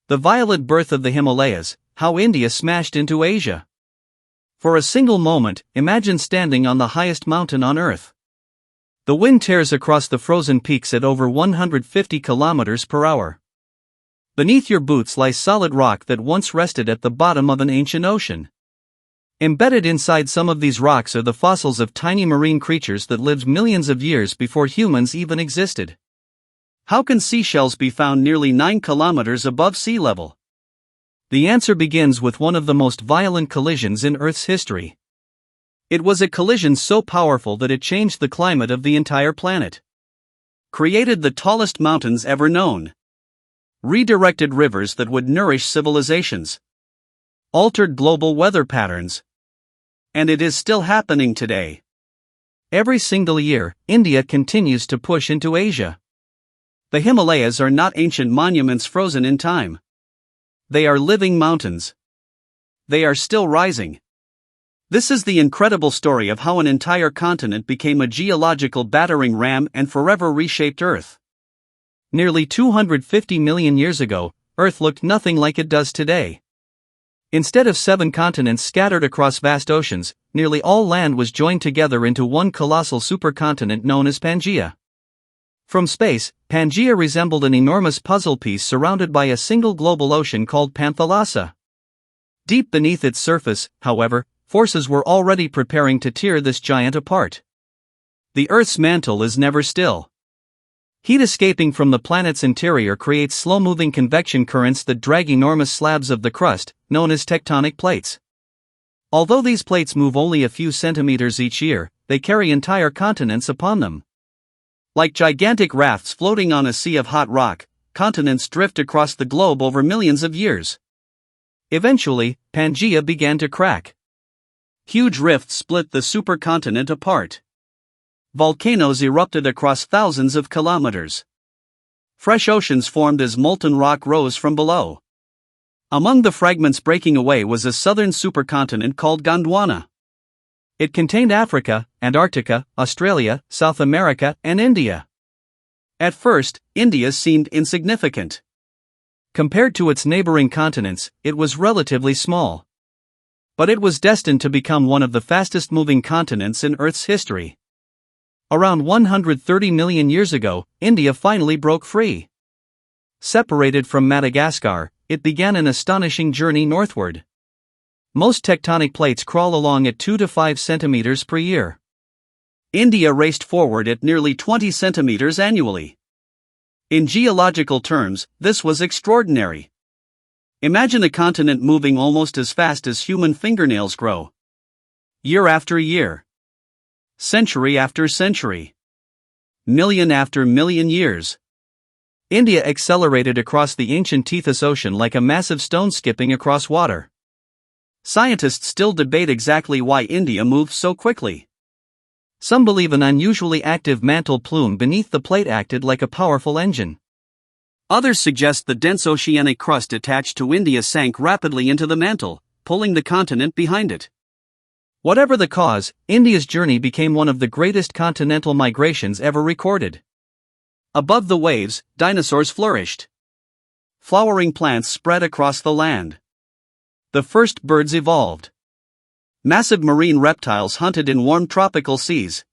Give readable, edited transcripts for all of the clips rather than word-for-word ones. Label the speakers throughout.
Speaker 1: The violent birth of the Himalayas, how India smashed into Asia. For a single moment, imagine standing on the highest mountain on Earth. The wind tears across the frozen peaks at over 150 kilometers per hour. Beneath your boots lies solid rock that once rested at the bottom of an ancient ocean. Embedded inside some of these rocks are the fossils of tiny marine creatures that lived millions of years before humans even existed. How can seashells be found nearly 9 kilometers above sea level? The answer begins with one of the most violent collisions in Earth's history. It was a collision so powerful that it changed the climate of the entire planet. Created the tallest mountains ever known. Redirected rivers that would nourish civilizations. Altered global weather patterns. And it is still happening today. Every single year, India continues to push into Asia. The Himalayas are not ancient monuments frozen in time. They are living mountains. They are still rising. This is the incredible story of how an entire continent became a geological battering ram and forever reshaped Earth. Nearly 250 million years ago, Earth looked nothing like it does today. Instead of 7 continents scattered across vast oceans, nearly all land was joined together into one colossal supercontinent known as Pangaea. From space, Pangaea resembled an enormous puzzle piece surrounded by a single global ocean called Panthalassa. Deep beneath its surface, however, forces were already preparing to tear this giant apart. The Earth's mantle is never still. Heat escaping from the planet's interior creates slow-moving convection currents that drag enormous slabs of the crust, known as tectonic plates. Although these plates move only a few centimeters each year, they carry entire continents upon them. Like gigantic rafts floating on a sea of hot rock, continents drift across the globe over millions of years. Eventually, Pangaea began to crack. Huge rifts split the supercontinent apart. Volcanoes erupted across thousands of kilometers. Fresh oceans formed as molten rock rose from below. Among the fragments breaking away was a southern supercontinent called Gondwana. It contained Africa, Antarctica, Australia, South America, and India. At first, India seemed insignificant. Compared to its neighboring continents, it was relatively small. But it was destined to become one of the fastest-moving continents in Earth's history. Around 130 million years ago, India finally broke free. Separated from Madagascar, it began an astonishing journey northward. Most tectonic plates crawl along at 2 to 5 centimeters per year. India raced forward at nearly 20 centimeters annually. In geological terms, this was extraordinary. Imagine a continent moving almost as fast as human fingernails grow. Year after year. Century after century. Million after million years. India accelerated across the ancient Tethys Ocean like a massive stone skipping across water. Scientists still debate exactly why India moved so quickly. Some believe an unusually active mantle plume beneath the plate acted like a powerful engine. Others suggest the dense oceanic crust attached to India sank rapidly into the mantle, pulling the continent behind it. Whatever the cause, India's journey became one of the greatest continental migrations ever recorded. Above the waves, dinosaurs flourished. Flowering plants spread across the land. The first birds evolved. Massive marine reptiles hunted in warm tropical seas.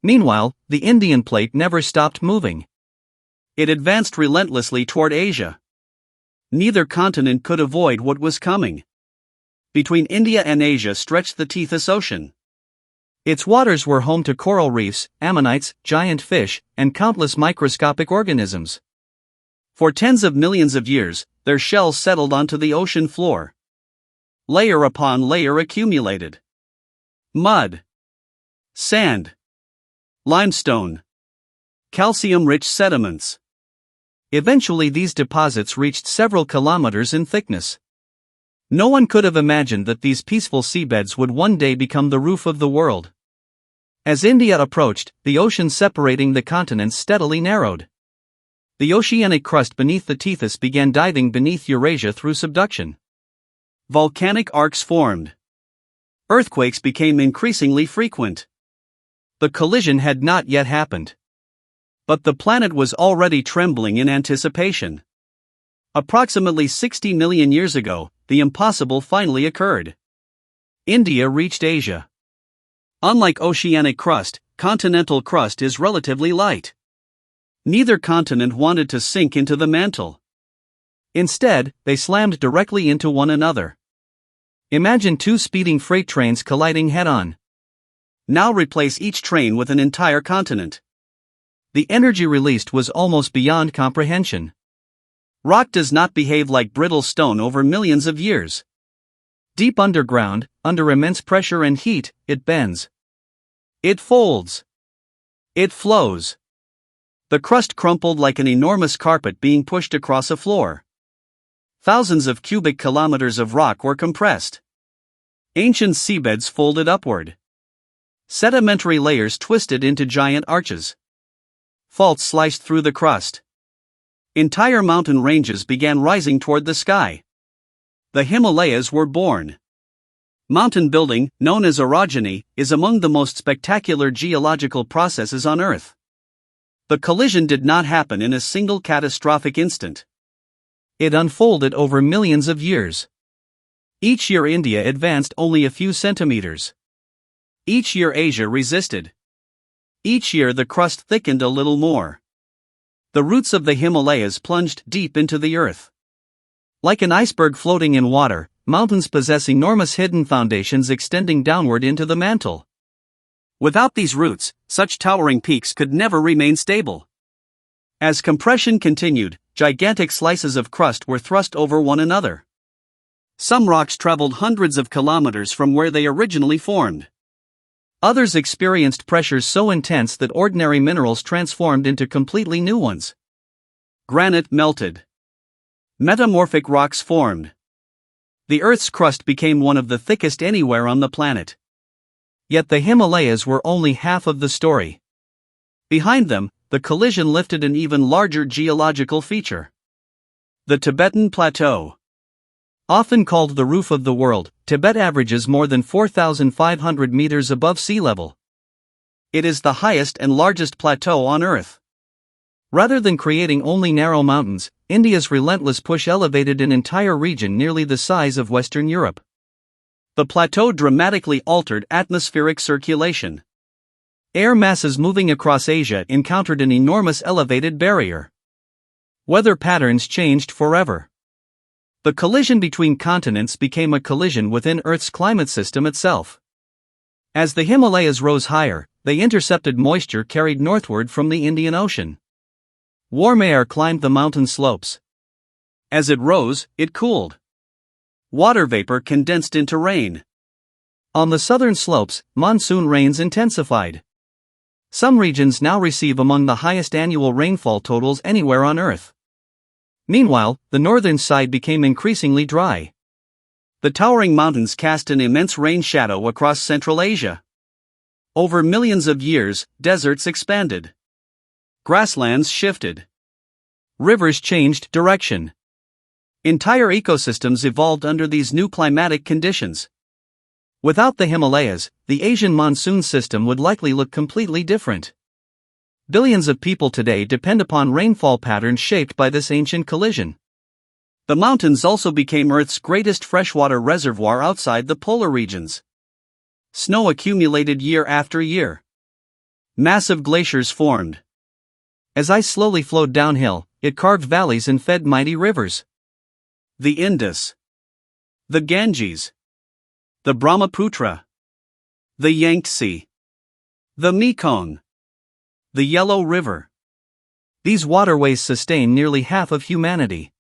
Speaker 1: Meanwhile, the Indian plate never stopped moving. It advanced relentlessly toward Asia. Neither continent could avoid what was coming. Between India and Asia stretched the Tethys Ocean. Its waters were home to coral reefs, ammonites, giant fish, and countless microscopic organisms. For tens of millions of years, their shells settled onto the ocean floor. Layer upon layer accumulated. Mud. Sand. Limestone. Calcium-rich sediments. Eventually these deposits reached several kilometers in thickness. No one could have imagined that these peaceful seabeds would one day become the roof of the world. As India approached, the ocean separating the continents steadily narrowed. The oceanic crust beneath the Tethys began diving beneath Eurasia through subduction. Volcanic arcs formed. Earthquakes became increasingly frequent. The collision had not yet happened. But the planet was already trembling in anticipation. Approximately 60 million years ago, the impossible finally occurred. India reached Asia. Unlike oceanic crust, continental crust is relatively light. Neither continent wanted to sink into the mantle. Instead, they slammed directly into one another. Imagine two speeding freight trains colliding head-on. Now replace each train with an entire continent. The energy released was almost beyond comprehension. Rock does not behave like brittle stone over millions of years. Deep underground, under immense pressure and heat, it bends. It folds. It flows. The crust crumpled like an enormous carpet being pushed across a floor. Thousands of cubic kilometers of rock were compressed. Ancient seabeds folded upward. Sedimentary layers twisted into giant arches. Faults sliced through the crust. Entire mountain ranges began rising toward the sky. The Himalayas were born. Mountain building, known as orogeny, is among the most spectacular geological processes on Earth. The collision did not happen in a single catastrophic instant. It unfolded over millions of years. Each year India advanced only a few centimeters. Each year Asia resisted. Each year the crust thickened a little more. The roots of the Himalayas plunged deep into the earth. Like an iceberg floating in water, mountains possess enormous hidden foundations extending downward into the mantle. Without these roots, such towering peaks could never remain stable. As compression continued, gigantic slices of crust were thrust over one another. Some rocks traveled hundreds of kilometers from where they originally formed. Others experienced pressures so intense that ordinary minerals transformed into completely new ones. Granite melted. Metamorphic rocks formed. The Earth's crust became one of the thickest anywhere on the planet. Yet the Himalayas were only half of the story. Behind them, the collision lifted an even larger geological feature. The Tibetan Plateau. Often called the roof of the world, Tibet averages more than 4,500 meters above sea level. It is the highest and largest plateau on Earth. Rather than creating only narrow mountains, India's relentless push elevated an entire region nearly the size of Western Europe. The plateau dramatically altered atmospheric circulation. Air masses moving across Asia encountered an enormous elevated barrier. Weather patterns changed forever. The collision between continents became a collision within Earth's climate system itself. As the Himalayas rose higher, they intercepted moisture carried northward from the Indian Ocean. Warm air climbed the mountain slopes. As it rose, it cooled. Water vapor condensed into rain. On the southern slopes, monsoon rains intensified. Some regions now receive among the highest annual rainfall totals anywhere on Earth. Meanwhile, the northern side became increasingly dry. The towering mountains cast an immense rain shadow across Central Asia. Over millions of years, deserts expanded. Grasslands shifted. Rivers changed direction. Entire ecosystems evolved under these new climatic conditions. Without the Himalayas, the Asian monsoon system would likely look completely different. Billions of people today depend upon rainfall patterns shaped by this ancient collision. The mountains also became Earth's greatest freshwater reservoir outside the polar regions. Snow accumulated year after year. Massive glaciers formed. As ice slowly flowed downhill, it carved valleys and fed mighty rivers. The Indus. The Ganges. The Brahmaputra. The Yangtze. The Mekong. The Yellow River. These waterways sustain nearly half of humanity.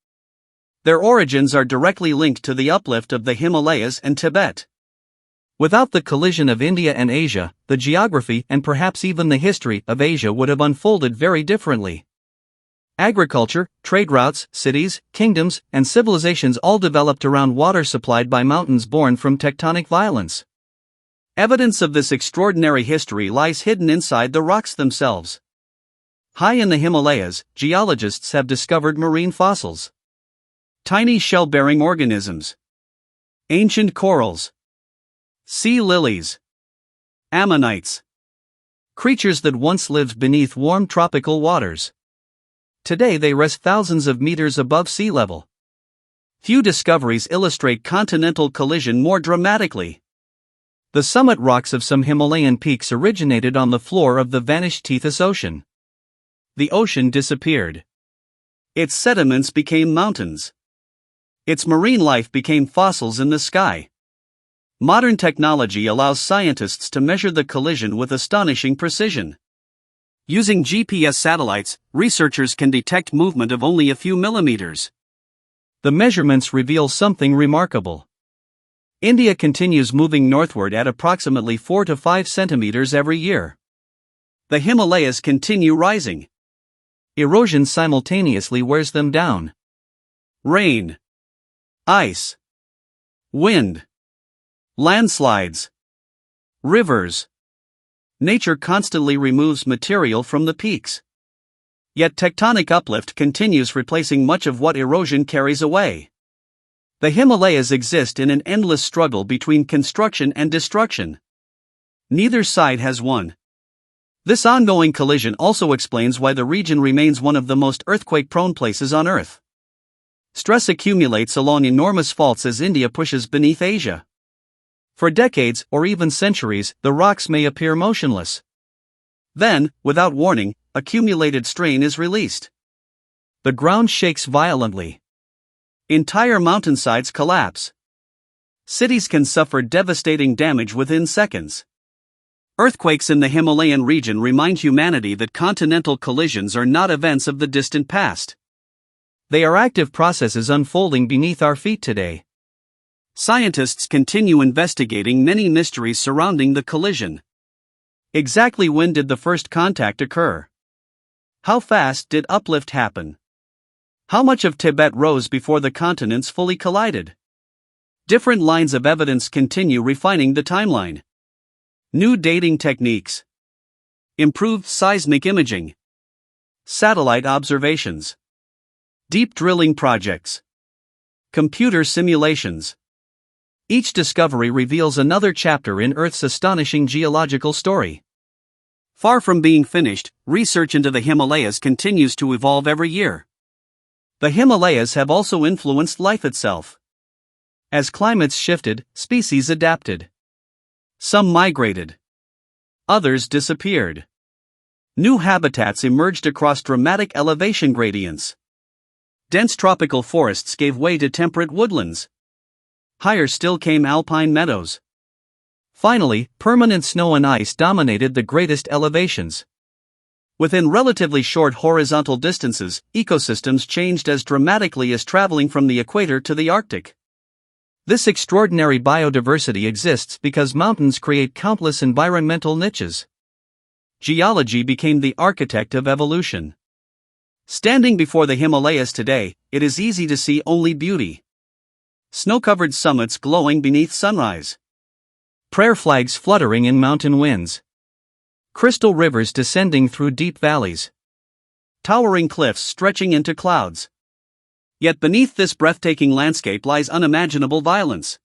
Speaker 1: Their origins are directly linked to the uplift of the Himalayas and Tibet. Without the collision of India and Asia, the geography and perhaps even the history of Asia would have unfolded very differently. Agriculture, trade routes, cities, kingdoms, and civilizations all developed around water supplied by mountains born from tectonic violence. Evidence of this extraordinary history lies hidden inside the rocks themselves. High in the Himalayas, geologists have discovered marine fossils. Tiny shell-bearing organisms. Ancient corals. Sea lilies. Ammonites. Creatures that once lived beneath warm tropical waters. Today they rest thousands of meters above sea level. Few discoveries illustrate continental collision more dramatically. The summit rocks of some Himalayan peaks originated on the floor of the vanished Tethys Ocean. The ocean disappeared. Its sediments became mountains. Its marine life became fossils in the sky. Modern technology allows scientists to measure the collision with astonishing precision. Using GPS satellites, researchers can detect movement of only a few millimeters. The measurements reveal something remarkable. India continues moving northward at approximately 4 to 5 centimeters every year. The Himalayas continue rising. Erosion simultaneously wears them down. Rain, ice, wind, landslides, rivers. Nature constantly removes material from the peaks. Yet tectonic uplift continues, replacing much of what erosion carries away. The Himalayas exist in an endless struggle between construction and destruction. Neither side has won. This ongoing collision also explains why the region remains one of the most earthquake-prone places on Earth. Stress accumulates along enormous faults as India pushes beneath Asia. For decades, or even centuries, the rocks may appear motionless. Then, without warning, accumulated strain is released. The ground shakes violently. Entire mountainsides collapse. Cities can suffer devastating damage within seconds. Earthquakes in the Himalayan region remind humanity that continental collisions are not events of the distant past. They are active processes unfolding beneath our feet today. Scientists continue investigating many mysteries surrounding the collision. Exactly when did the first contact occur? How fast did uplift happen? How much of Tibet rose before the continents fully collided? Different lines of evidence continue refining the timeline. New dating techniques. Improved seismic imaging. Satellite observations. Deep drilling projects. Computer simulations. Each discovery reveals another chapter in Earth's astonishing geological story. Far from being finished, research into the Himalayas continues to evolve every year. The Himalayas have also influenced life itself. As climates shifted, species adapted. Some migrated. Others disappeared. New habitats emerged across dramatic elevation gradients. Dense tropical forests gave way to temperate woodlands. Higher still came alpine meadows. Finally, permanent snow and ice dominated the greatest elevations. Within relatively short horizontal distances, ecosystems changed as dramatically as traveling from the equator to the Arctic. This extraordinary biodiversity exists because mountains create countless environmental niches. Geology became the architect of evolution. Standing before the Himalayas today, it is easy to see only beauty. Snow-covered summits glowing beneath sunrise. Prayer flags fluttering in mountain winds. Crystal rivers descending through deep valleys. Towering cliffs stretching into clouds. Yet beneath this breathtaking landscape lies unimaginable violence.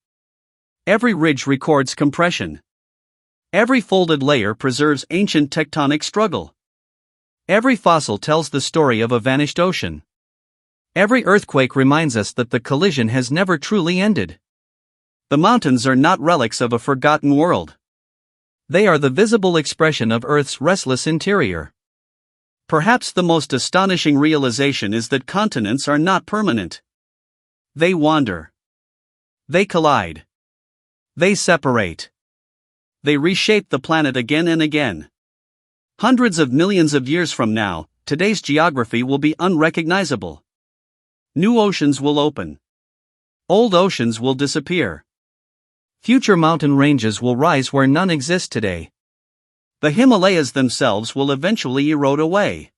Speaker 1: Every ridge records compression. Every folded layer preserves ancient tectonic struggle. Every fossil tells the story of a vanished ocean. Every earthquake reminds us that the collision has never truly ended. The mountains are not relics of a forgotten world. They are the visible expression of Earth's restless interior. Perhaps the most astonishing realization is that continents are not permanent. They wander. They collide. They separate. They reshape the planet again and again. Hundreds of millions of years from now, today's geography will be unrecognizable. New oceans will open. Old oceans will disappear. Future mountain ranges will rise where none exist today. The Himalayas themselves will eventually erode away.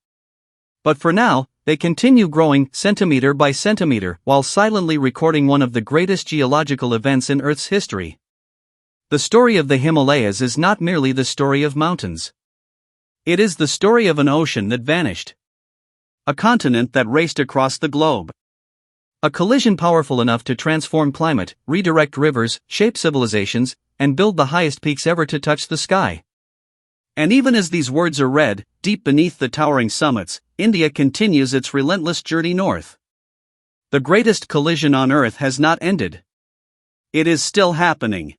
Speaker 1: But for now, they continue growing centimeter by centimeter while silently recording one of the greatest geological events in Earth's history. The story of the Himalayas is not merely the story of mountains. It is the story of an ocean that vanished. A continent that raced across the globe. A collision powerful enough to transform climate, redirect rivers, shape civilizations, and build the highest peaks ever to touch the sky. And even as these words are read, deep beneath the towering summits, India continues its relentless journey north. The greatest collision on Earth has not ended. It is still happening.